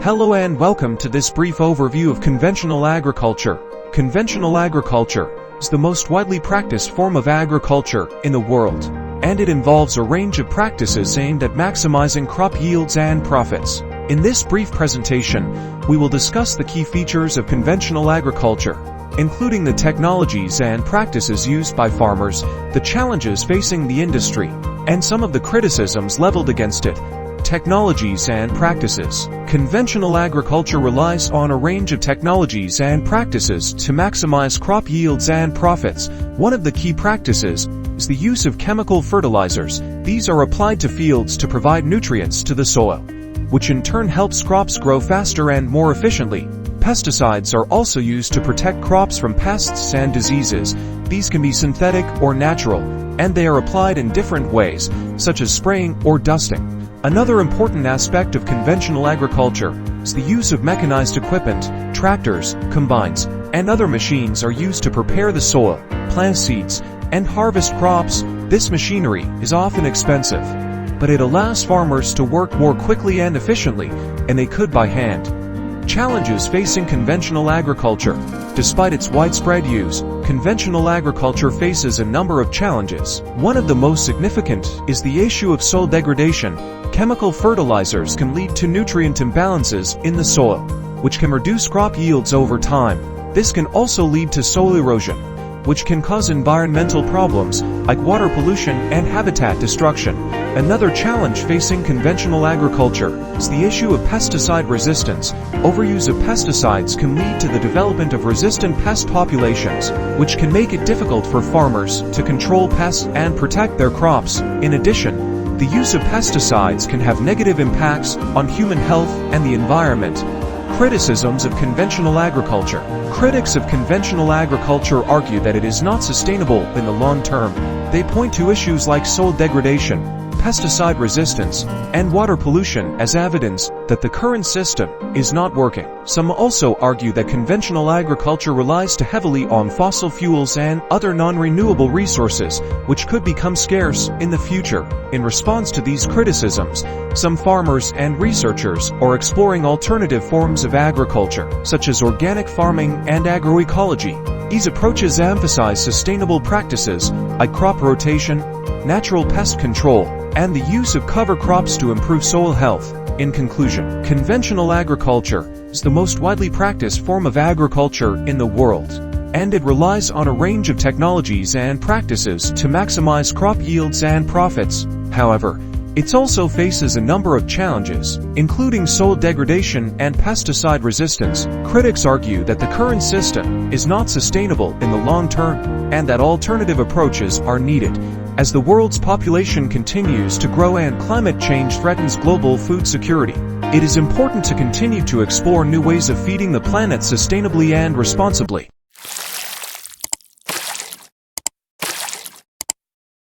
Hello and welcome to this brief overview of conventional agriculture. Conventional agriculture is the most widely practiced form of agriculture in the world, and it involves a range of practices aimed at maximizing crop yields and profits. In this brief presentation, we will discuss the key features of conventional agriculture, including the technologies and practices used by farmers, the challenges facing the industry, and some of the criticisms leveled against it. Technologies and practices. Conventional agriculture relies on a range of technologies and practices to maximize crop yields and profits. One of the key practices is the use of chemical fertilizers. These are applied to fields to provide nutrients to the soil, which in turn helps crops grow faster and more efficiently. Pesticides are also used to protect crops from pests and diseases. These can be synthetic or natural, and they are applied in different ways, such as spraying or dusting. Another important aspect of conventional agriculture is the use of mechanized equipment. Tractors, combines, and other machines are used to prepare the soil, plant seeds, and harvest crops. This machinery is often expensive, but it allows farmers to work more quickly and efficiently than they could by hand. Challenges facing conventional agriculture. Despite its widespread use, conventional agriculture faces a number of challenges. One of the most significant is the issue of soil degradation. Chemical fertilizers can lead to nutrient imbalances in the soil, which can reduce crop yields over time. This can also lead to soil erosion, which can cause environmental problems like water pollution and habitat destruction. Another challenge facing conventional agriculture is the issue of pesticide resistance. Overuse of pesticides can lead to the development of resistant pest populations, which can make it difficult for farmers to control pests and protect their crops. In addition, the use of pesticides can have negative impacts on human health and the environment. Criticisms of conventional agriculture. Critics of conventional agriculture argue that it is not sustainable in the long term. They point to issues like soil degradation, pesticide resistance, and water pollution as evidence that the current system is not working. Some also argue that conventional agriculture relies too heavily on fossil fuels and other non-renewable resources, which could become scarce in the future. In response to these criticisms, some farmers and researchers are exploring alternative forms of agriculture, such as organic farming and agroecology. These approaches emphasize sustainable practices like crop rotation, natural pest control, and the use of cover crops to improve soil health. In conclusion, conventional agriculture is the most widely practiced form of agriculture in the world, and it relies on a range of technologies and practices to maximize crop yields and profits. However, it also faces a number of challenges, including soil degradation and pesticide resistance. Critics argue that the current system is not sustainable in the long term, and that alternative approaches are needed as the world's population continues to grow and climate change threatens global food security. It is important to continue to explore new ways of feeding the planet sustainably and responsibly.